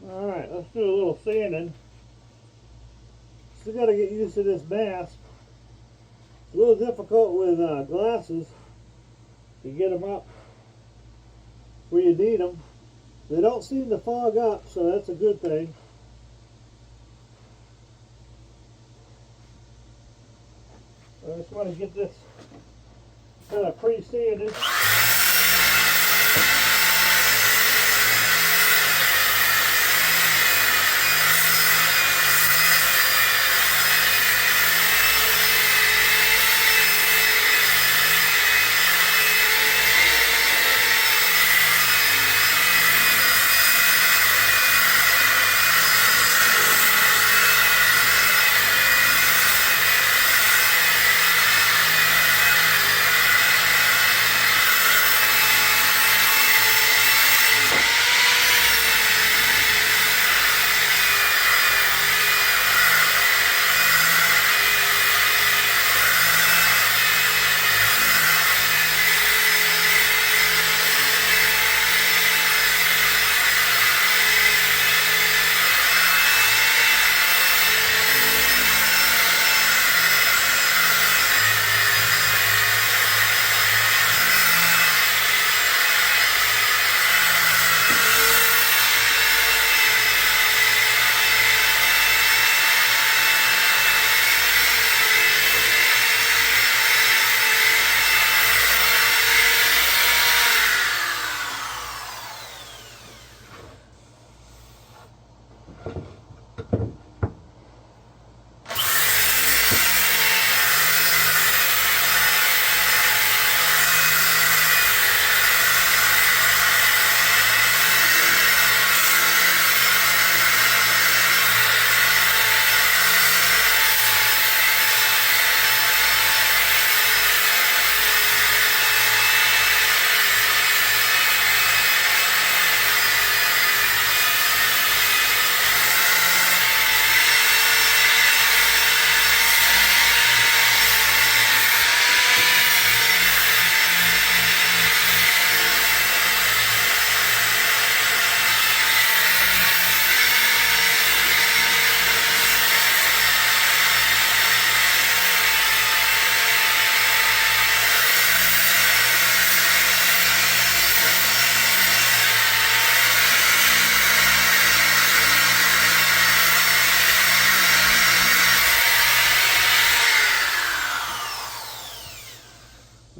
Alright, let's do a little sanding. Still got to get used to this mask. It's a little difficult with glasses to get them up where you need them. They don't seem to fog up, so that's a good thing. I just want to get this kind of pre-sanded.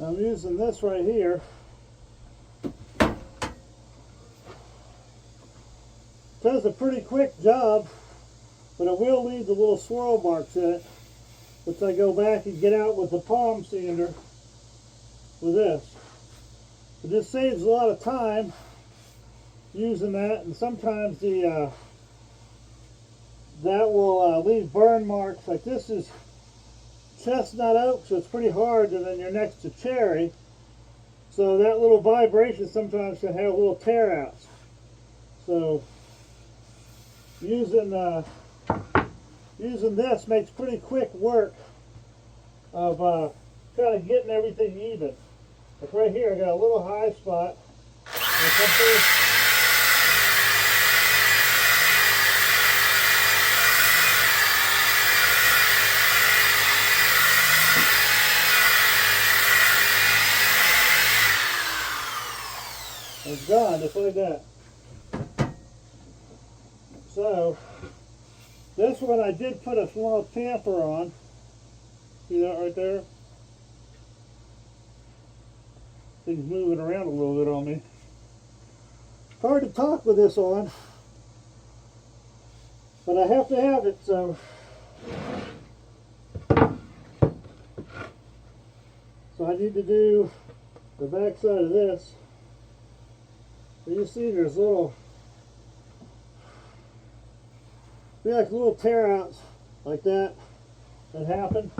I'm using this right here. It does a pretty quick job, but it will leave the little swirl marks in it, which I go back and get out with the palm sander with this. It just saves a lot of time using that, and sometimes the that will leave burn marks. Like this is chestnut oak, so it's pretty hard, and then you're next to cherry, so that little vibration sometimes can have little tear outs. So using this makes pretty quick work of kind of getting everything even. Like right here, I got a little high spot. It's gone, just like that. So, this one I did put a small tamper on. See that right there? Things moving around a little bit on me. It's hard to talk with this on, but I have to have it, so. So I need to do the back side of this. You see there's little tear outs like that happen.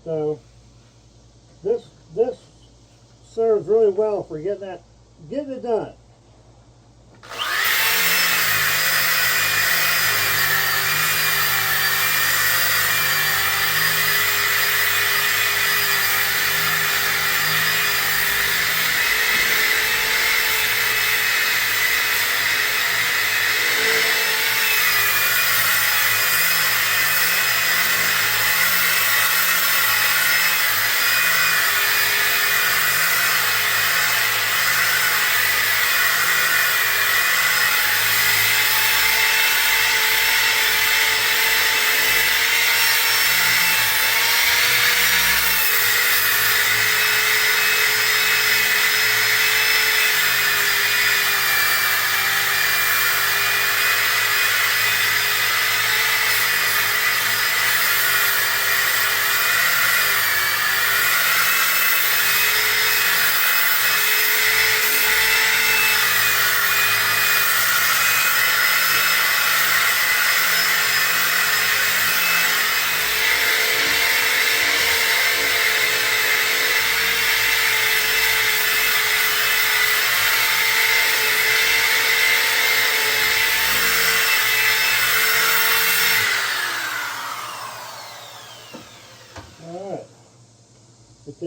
So this serves really well for getting it done.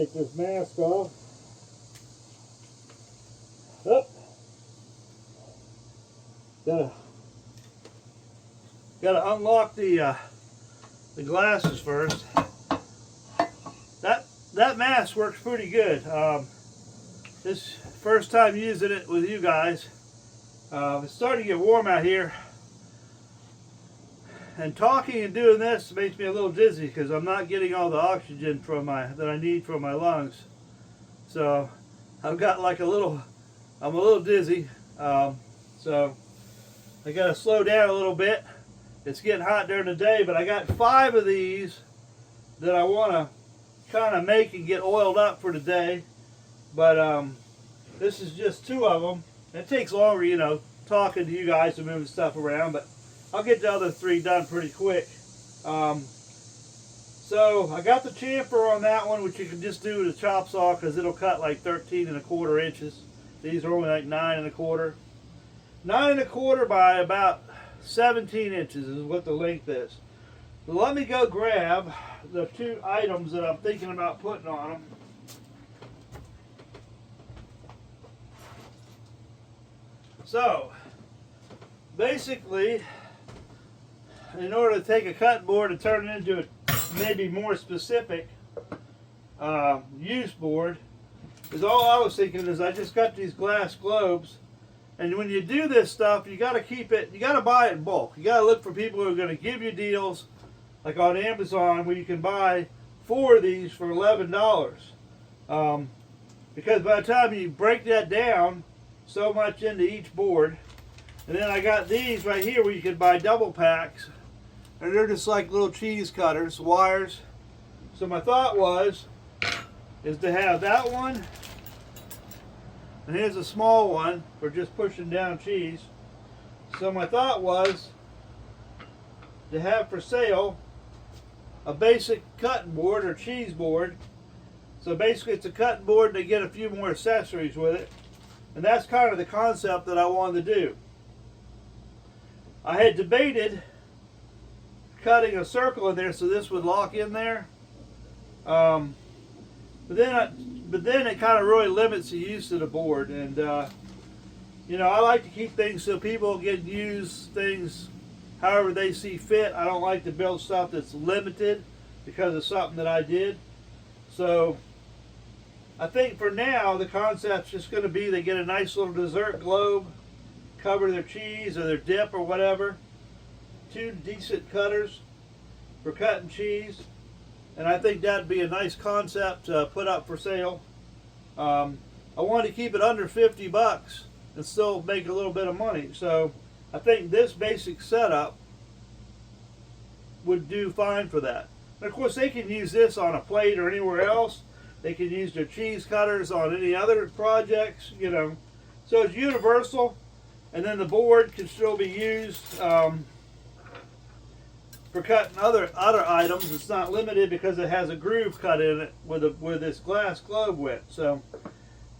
take this mask off. Oh. Gotta unlock the glasses first. That mask works pretty good. This first time using it with you guys. It's starting to get warm out here, and talking and doing this makes me a little dizzy because I'm not getting all the oxygen from that I need from my lungs. So I've got like I'm a little dizzy. So I gotta slow down a little bit. It's getting hot during the day, but I got 5 of these that I want to kind of make and get oiled up for today. But this is just 2 of them. It takes longer, you know, talking to you guys and moving stuff around, but I'll get the other 3 done pretty quick. So I got the chamfer on that one, which you can just do with a chop saw because it'll cut like 13 1/4 inches. These are only like 9 1/4. 9 1/4 by about 17 inches is what the length is. So let me go grab the 2 items that I'm thinking about putting on them. So, basically, in order to take a cutting board and turn it into a maybe more specific use board, is all I was thinking is I just got these glass globes, and when you do this stuff, you got to keep it, you got to buy it in bulk. You got to look for people who are going to give you deals, like on Amazon, where you can buy 4 of these for $11. Because by the time you break that down, so much into each board. And then I got these right here where you can buy double packs, and they're just like little cheese cutters, wires. So my thought is to have that one, and here's a small one for just pushing down cheese. So my thought was to have for sale a basic cutting board or cheese board. So basically it's a cutting board and they get a few more accessories with it. And that's kind of the concept that I wanted to do. I had debated cutting a circle in there so this would lock in there. But then it kind of really limits the use of the board. And, you know, I like to keep things so people can use things however they see fit. I don't like to build stuff that's limited because of something that I did. So I think for now the concept's just going to be they get a nice little dessert globe, cover their cheese or their dip or whatever, 2 decent cutters for cutting cheese, and I think that'd be a nice concept to put up for sale. I wanted to keep it under 50 bucks and still make a little bit of money, so I think this basic setup would do fine for that. And of course they can use this on a plate or anywhere else. They can use their cheese cutters on any other projects, you know. So it's universal, and then the board can still be used for cutting other items. It's not limited because it has a groove cut in it with this glass globe width. So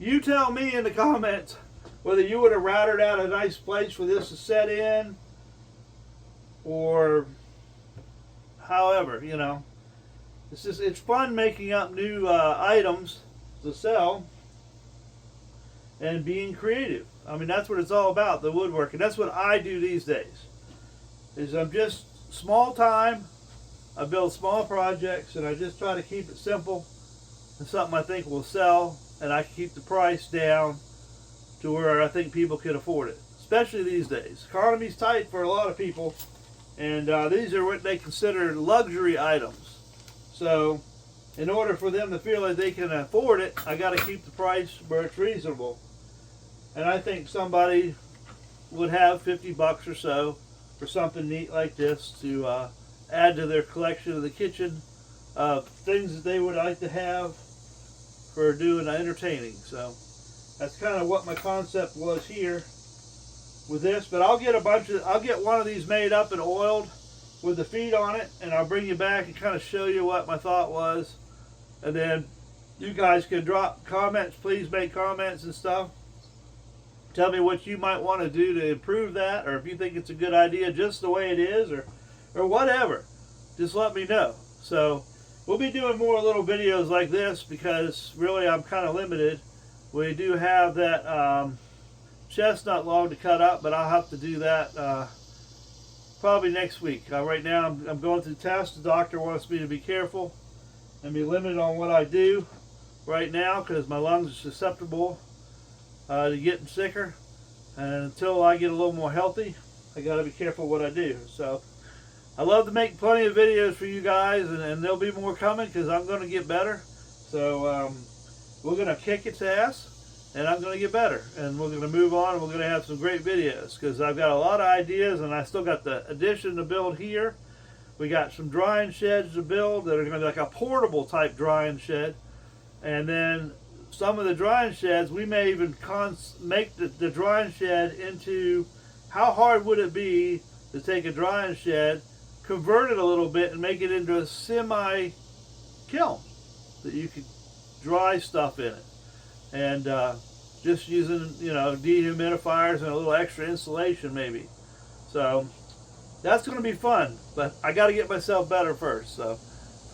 you tell me in the comments whether you would have routed out a nice place for this to set in, or however, you know. It's fun making up new items to sell and being creative. I mean, that's what it's all about, the woodworking. That's what I do these days. Is I'm just small time. I build small projects and I just try to keep it simple and something I think will sell, and I can keep the price down to where I think people can afford it. Especially these days. Economy's tight for a lot of people, and these are what they consider luxury items. So, in order for them to feel like they can afford it, I got to keep the price where it's reasonable. And I think somebody would have 50 bucks or so for something neat like this to add to their collection of the kitchen things that they would like to have for doing entertaining. So, that's kind of what my concept was here with this. But I'll get one of these made up and oiled with the feet on it, and I'll bring you back and kind of show you what my thought was, and then you guys can drop comments. Please make comments and stuff. Tell me what you might want to do to improve that, or if you think it's a good idea just the way it is, or whatever. Just let me know. So we'll be doing more little videos like this because really I'm kind of limited. We do have that chestnut log to cut up, but I'll have to do that probably next week. Right now I'm going through tests. The doctor wants me to be careful and be limited on what I do right now because my lungs are susceptible to getting sicker. And until I get a little more healthy, I got to be careful what I do. So I love to make plenty of videos for you guys, and there'll be more coming because I'm going to get better. So we're going to kick its ass, and I'm going to get better. And we're going to move on, and we're going to have some great videos because I've got a lot of ideas, and I still got the addition to build here. We got some drying sheds to build that are going to be like a portable type drying shed. And then some of the drying sheds, we may even make the drying shed into, how hard would it be to take a drying shed, convert it a little bit, and make it into a semi-kiln that you could dry stuff in it. And just using, dehumidifiers and a little extra insulation maybe. So that's going to be fun, but I got to get myself better first. So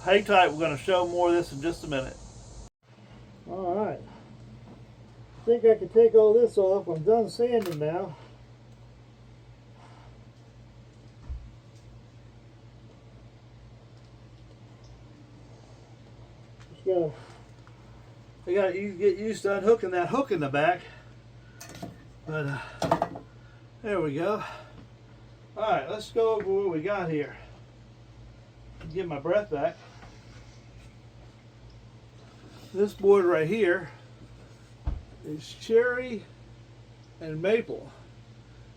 hang tight, we're going to show more of this in just a minute. All right. I think I can take all this off. I'm done sanding now. I gotta get used to unhooking that hook in the back. But there we go. All right, let's go over what we got here. Get my breath back. This board right here is cherry and maple.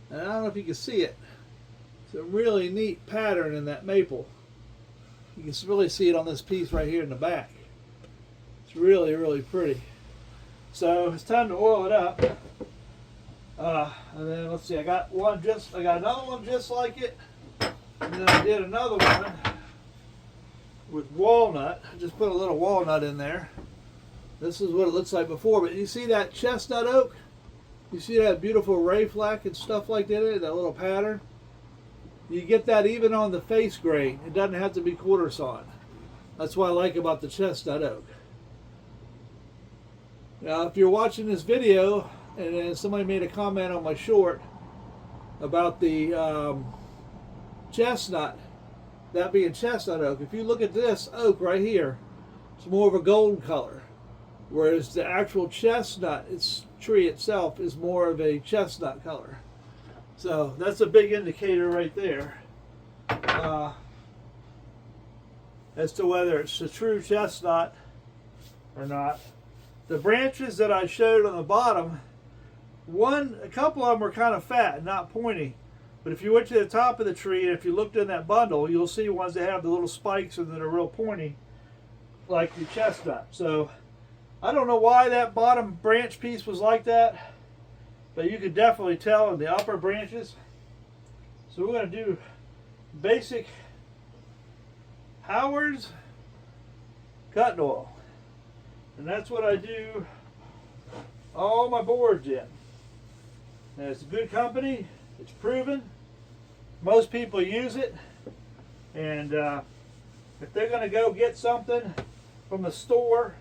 And I don't know if you can see it. It's a really neat pattern in that maple. You can really see it on this piece right here in the back. It's really, really pretty. So it's time to oil it up. And then let's see, I got another one just like it. And then I did another one with walnut. I just put a little walnut in there. This is what it looks like before, but you see that chestnut oak? You see that beautiful Rayfleck and stuff like that in it, that little pattern? You get that even on the face grain. It doesn't have to be quarter sawn. That's what I like about the chestnut oak. Now, if you're watching this video and then somebody made a comment on my short about the chestnut, that being chestnut oak, if you look at this oak right here, it's more of a gold color, whereas the actual chestnut, its tree itself, is more of a chestnut color. So that's a big indicator right there as to whether it's a true chestnut or not. The branches that I showed on the bottom, a couple of them were kind of fat and not pointy. But if you went to the top of the tree and if you looked in that bundle, you'll see ones that have the little spikes and that are real pointy, like the chestnut. So I don't know why that bottom branch piece was like that, but you could definitely tell in the upper branches. So we're going to do basic Howard's cutting oil. And that's what I do all my boards in. And it's a good company. It's proven. Most people use it. And if they're going to go get something from the store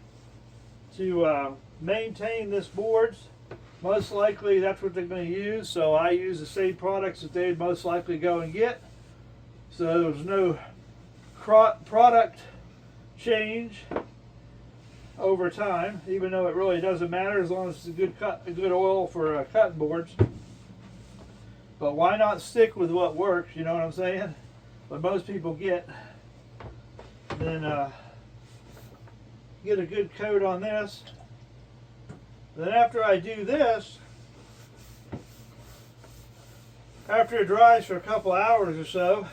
to maintain this boards, most likely that's what they're going to use. So I use the same products that they'd most likely go and get. So there's no product change over time, even though it really doesn't matter as long as it's a good oil for cutting boards. But why not stick with what works? You know what I'm saying? What most people get. Then get a good coat on this. Then after I do this, after it dries for a couple hours or so,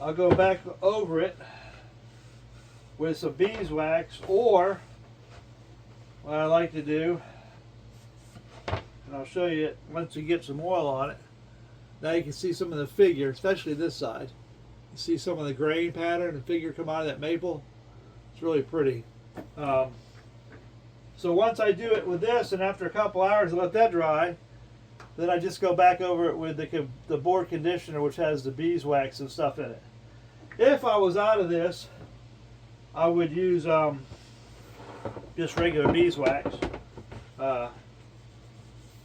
I'll go back over it with some beeswax, or what I like to do, and I'll show you it once you get some oil on it. Now you can see some of the figure, especially this side. You see some of the grain pattern and figure come out of that maple. It's really pretty. So once I do it with this, and after a couple hours I let that dry, then I just go back over it with the board conditioner, which has the beeswax and stuff in it. If I was out of this, I would use just regular beeswax.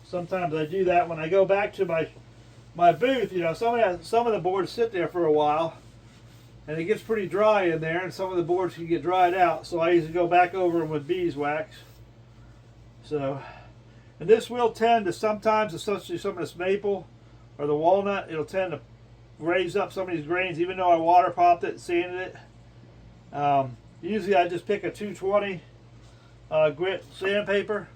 Sometimes I do that when I go back to my booth. You know, some of the boards sit there for a while, and it gets pretty dry in there, and some of the boards can get dried out. So I usually go back over them with beeswax. So, and this will tend to sometimes, especially some of this maple or the walnut, it'll tend to raise up some of these grains, even though I water popped it and sanded it. Usually I just pick a 220 grit sandpaper,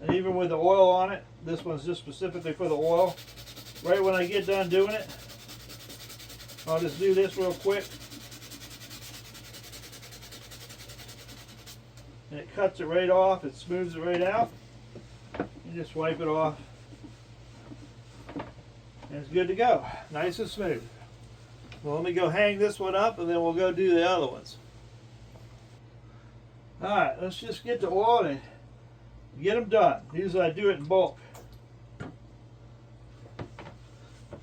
and even with the oil on it, this one's just specifically for the oil. Right when I get done doing it, I'll just do this real quick, and it cuts it right off, it smooths it right out. You just wipe it off, and it's good to go. Nice and smooth. Well, let me go hang this one up, and then we'll go do the other ones. Alright, let's just get the oil and get them done. Usually I do it in bulk.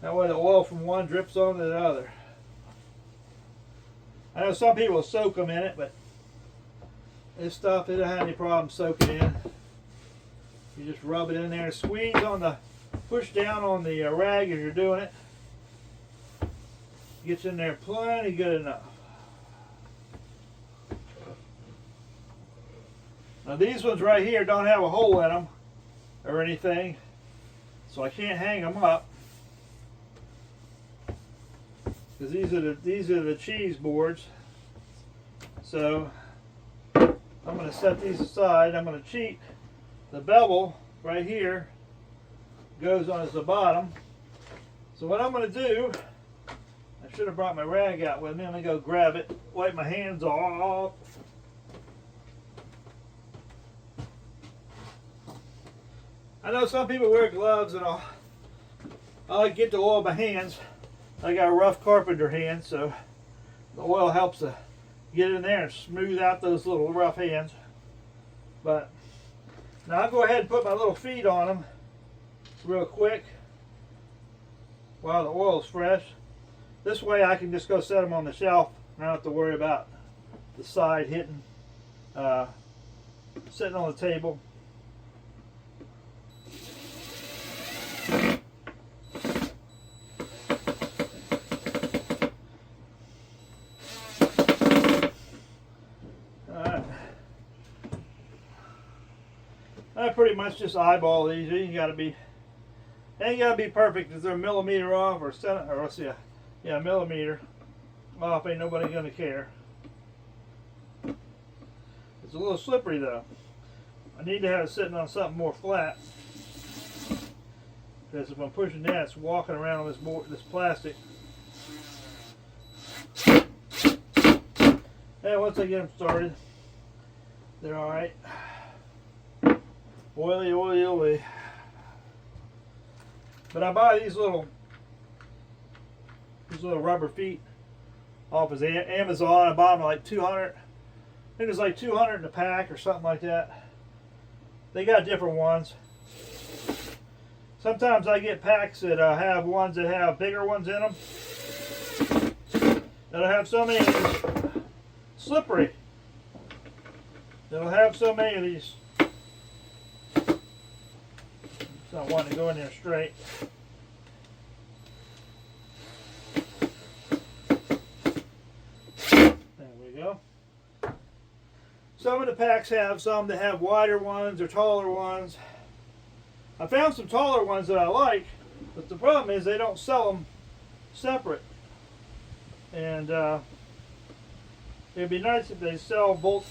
That way the oil from one drips onto the other. I know some people soak them in it, but this stuff, it don't have any problem soaking in. You just rub it in there, squeeze on the, push down on the rag as you're doing it. Gets in there plenty good enough. Now these ones right here don't have a hole in them or anything, so I can't hang them up, because these are the cheese boards. So I'm going to set these aside. I'm going to cheat. The bevel right here goes on as the bottom. So what I'm going to do, I should have brought my rag out with me. Let me go grab it, wipe my hands off. I know some people wear gloves, and I like to get the oil in my hands. I got a rough carpenter hand, so the oil helps to get in there and smooth out those little rough hands. But now I'll go ahead and put my little feet on them real quick while the oil's fresh. This way I can just go set them on the shelf. I don't have to worry about the side hitting, sitting on the table. I pretty much just eyeball these. Ain't gotta be perfect. If they're a millimeter off or let's see, yeah, a millimeter off, ain't nobody gonna care. It's a little slippery though. I need to have it sitting on something more flat, because if I'm pushing that, it's walking around on this board, this plastic. And once I get them started, they're all right. Oily, oily, oily. But I buy these little rubber feet off of Amazon. I bought them like 200. I think it's like 200 in a pack or something like that. They got different ones. Sometimes I get packs that have ones that have bigger ones in them. That'll have so many of these slippery. That'll have so many of these. So I want to go in there straight. There we go. Some of the packs have some that have wider ones or taller ones. I found some taller ones that I like, but the problem is they don't sell them separate. And it'd be nice if they sell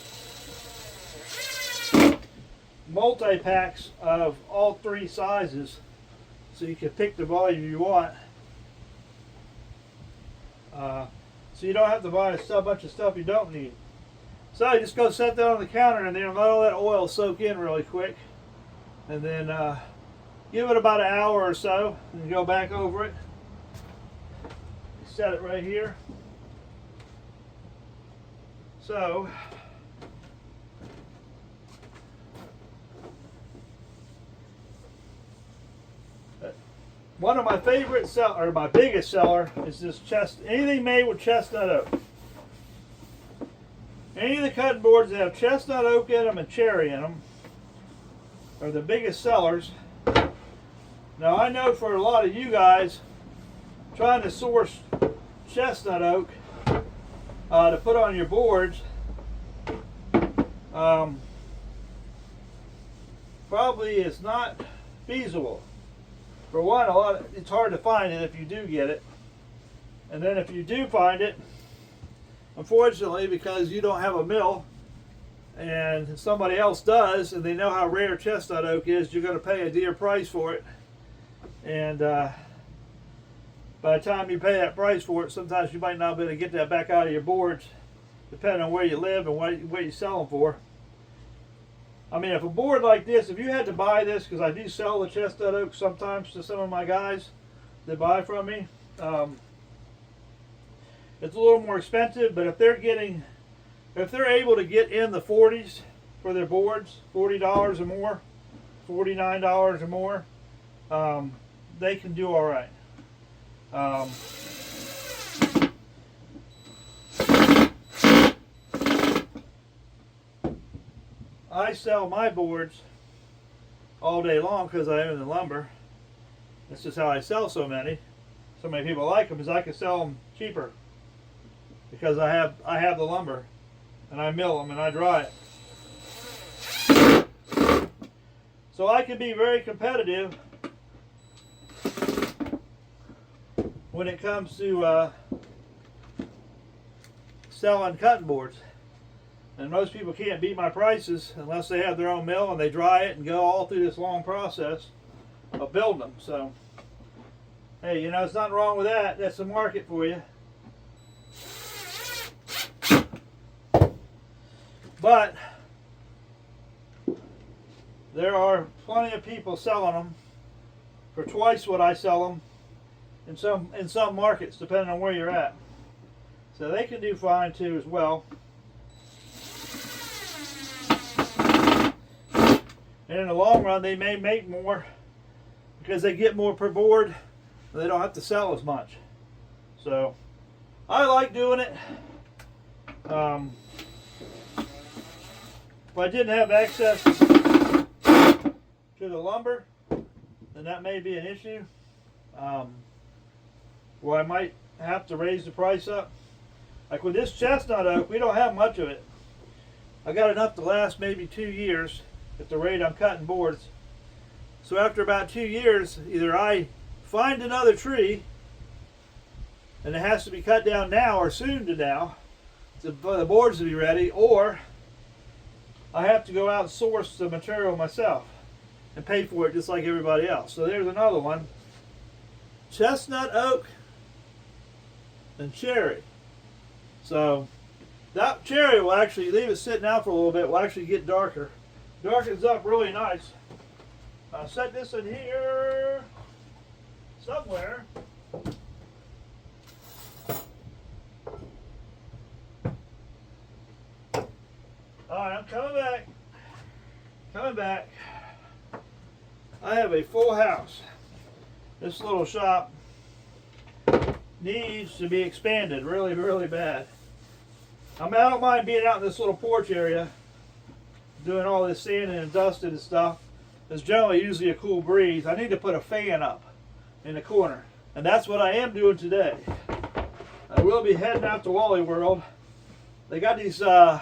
multi-packs of all three sizes, so you can pick the volume you want, so you don't have to buy a bunch of stuff you don't need. So you just go set that on the counter and then let all that oil soak in really quick, and then give it about an hour or so and go back over it. Set it right here. So One of my favorite or my biggest seller is this anything made with chestnut oak. Any of the cutting boards that have chestnut oak in them and cherry in them are the biggest sellers. Now I know for a lot of you guys trying to source chestnut oak to put on your boards, probably is not feasible. For one, it's hard to find it if you do get it, and then if you do find it, unfortunately, because you don't have a mill and somebody else does, and they know how rare chestnut oak is, you're going to pay a dear price for it. And by the time you pay that price for it, sometimes you might not be able to get that back out of your boards, depending on where you live and what you sell them for. I mean, if a board like this, if you had to buy this, because I do sell the chestnut oak sometimes to some of my guys that buy from me, it's a little more expensive. But if they're able to get in the 40s for their boards, $40 or more, $49 or more, they can do all right. I sell my boards all day long because I own the lumber. That's just how I sell so many people like them, is I can sell them cheaper because I have the lumber and I mill them and I dry it. So I can be very competitive when it comes to selling cutting boards. And most people can't beat my prices unless they have their own mill and they dry it and go all through this long process of building them. So, hey, you know, there's nothing wrong with that. That's the market for you. But there are plenty of people selling them for twice what I sell them in some markets, depending on where you're at. So they can do fine too as well. And in the long run, they may make more because they get more per board. They don't have to sell as much. So I like doing it. If I didn't have access to the lumber, then that may be an issue. Where I might have to raise the price up. Like with this chestnut oak, we don't have much of it. I got enough to last maybe 2 years at the rate I'm cutting boards. So after about 2 years, either I find another tree, and it has to be cut down now or soon to now, for the boards to be ready, or I have to go out and source the material myself and pay for it just like everybody else. So there's another one. Chestnut oak and cherry. So that cherry will actually, leave it sitting out for a little bit, will actually get darker. Darkens up really nice. I'll set this in here somewhere. Alright, I'm coming back. Coming back. I have a full house. This little shop needs to be expanded really, really bad. I don't mind being out in this little porch area doing all this sanding and dusting and stuff. There's generally usually a cool breeze. I need to put a fan up in the corner, and that's what I am doing today. I will be heading out to Wally World. They got these I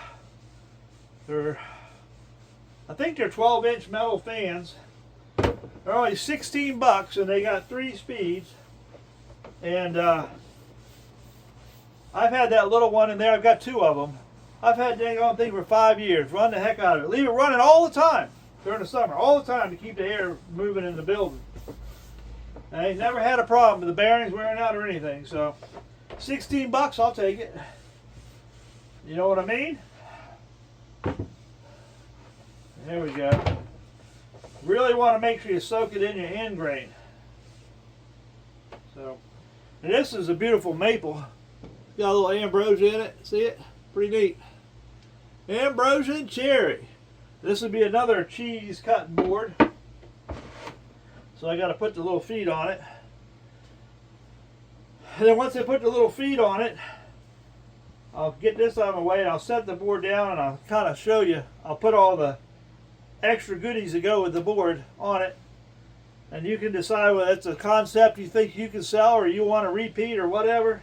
think they're 12-inch metal fans. They're only $16 and they got 3 speeds. And I've had that little one in there. I've got 2 of them. I've had that on thing for 5 years. Run the heck out of it. Leave it running all the time during the summer. All the time to keep the air moving in the building. I ain't never had a problem with the bearings wearing out or anything. So $16, I'll take it. You know what I mean? There we go. Really want to make sure you soak it in your end grain. So, and this is a beautiful maple. Got a little ambrosia in it. See it? Pretty neat. Ambrosia and cherry. This would be another cheese cutting board. So I got to put the little feet on it. And then once I put the little feet on it, I'll get this out of the way and I'll set the board down and I'll kind of show you. I'll put all the extra goodies that go with the board on it. And you can decide whether it's a concept you think you can sell or you want to repeat or whatever.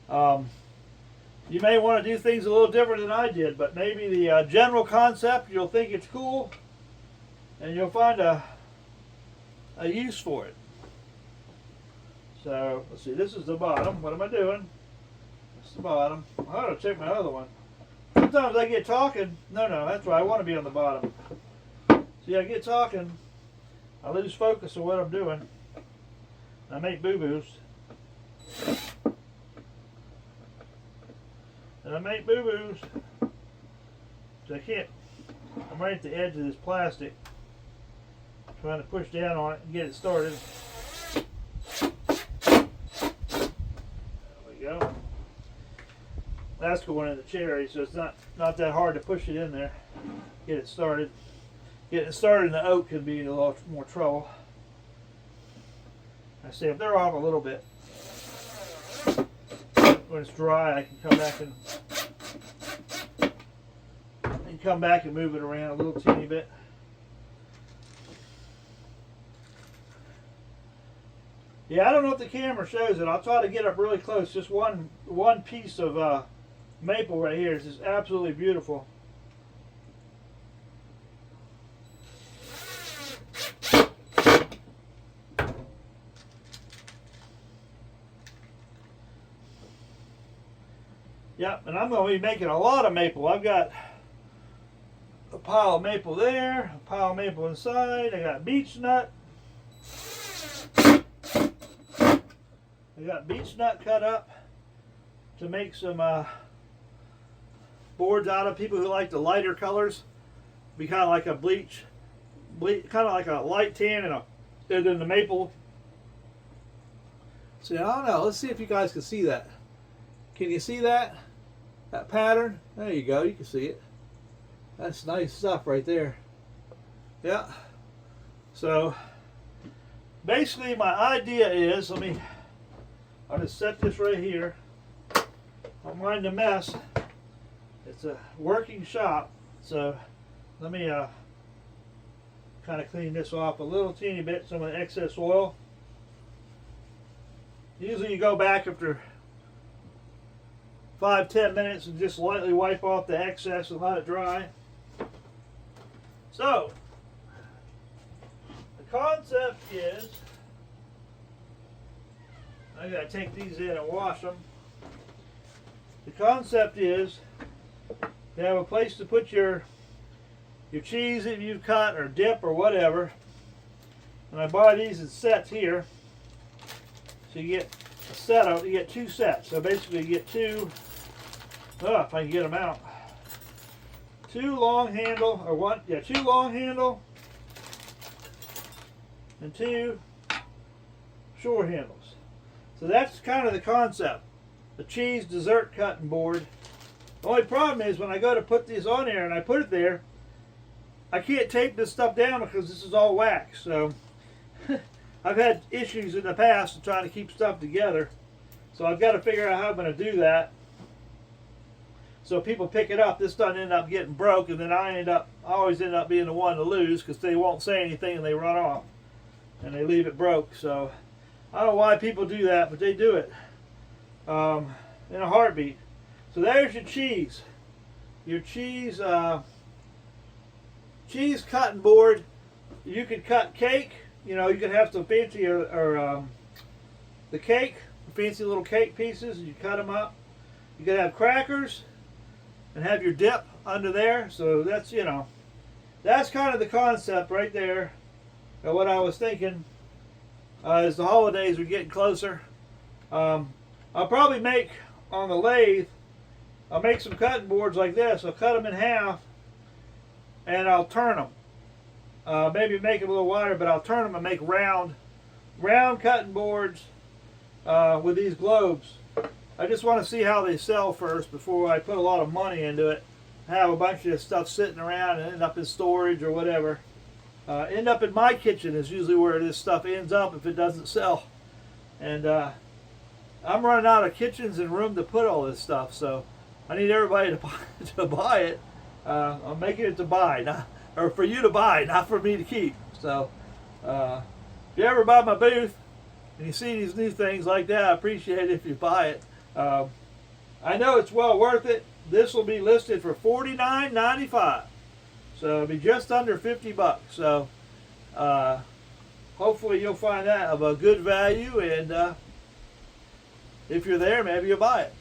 You may want to do things a little different than I did, but maybe the general concept, you'll think it's cool and you'll find a use for it. So, let's see, this is the bottom. What am I doing? This is the bottom. I ought to check my other one. Sometimes I get talking. No, that's right. I want to be on the bottom. See, I get talking. I lose focus of what I'm doing. I make boo-boos. And I make boo-boos. So I can't. I'm right at the edge of this plastic. Trying to push down on it and get it started. There we go. That's going in the cherry, so it's not that hard to push it in there. Get it started. Getting it started in the oak can be a lot more trouble. I see if they're off a little bit. When it's dry, I can come back and move it around a little teeny bit. Yeah, I don't know if the camera shows it. I'll try to get up really close. Just one piece of maple right here. It's just absolutely beautiful. Yep, and I'm going to be making a lot of maple. I've got a pile of maple there, a pile of maple inside. I got beech nut. I got beech nut cut up to make some boards out of. People who like the lighter colors, be kind of like a bleach, kind of like a light tan and then the maple. See, I don't know. Let's see if you guys can see that. Can you see that? That pattern? There you go. You can see it. That's nice stuff right there. Yeah. So basically my idea is, I'll just set this right here. Don't mind the mess. It's a working shop. So let me kind of clean this off a little teeny bit, some of the excess oil. Usually you go back after 5-10 minutes and just lightly wipe off the excess and let it dry. So, the concept is, I gotta take these in and wash them. The concept is to have a place to put your cheese that you've cut or dip or whatever. And I buy these in sets here. So you get a set of, you get 2 sets. So basically you get 2, if I can get them out, 2 long handle, or 2 long handle and 2 short handles. So that's kind of the concept. The cheese dessert cutting board. The only problem is when I go to put these on there and I put it there, I can't tape this stuff down because this is all wax. So I've had issues in the past of trying to keep stuff together. So I've got to figure out how I'm going to do that. So people pick it up, this doesn't end up getting broke, and then I always end up being the one to lose because they won't say anything and they run off and they leave it broke. So I don't know why people do that, but they do it in a heartbeat. So there's your cheese. Your cheese cutting board. You could cut cake. You know, you could have some fancy or the cake, fancy little cake pieces, and you cut them up. You could have crackers and have your dip under there. So that's, you know, that's kind of the concept right there of what I was thinking as the holidays are getting closer. I'll probably make on the lathe, I'll make some cutting boards like this. I'll cut them in half and I'll turn them. Maybe make them a little wider, but I'll turn them and make round cutting boards with these globes. I just want to see how they sell first before I put a lot of money into it. Have a bunch of stuff sitting around and end up in storage or whatever. End up in my kitchen is usually where this stuff ends up if it doesn't sell. And I'm running out of kitchens and room to put all this stuff, so I need everybody to buy it. I'm making it to buy, not, or for you to buy, not for me to keep. So if you ever buy my booth and you see these new things like that, I appreciate it if you buy it. I know it's well worth it. This will be listed for $49.95, so it'll be just under $50. So hopefully you'll find that of a good value, and if you're there, maybe you'll buy it.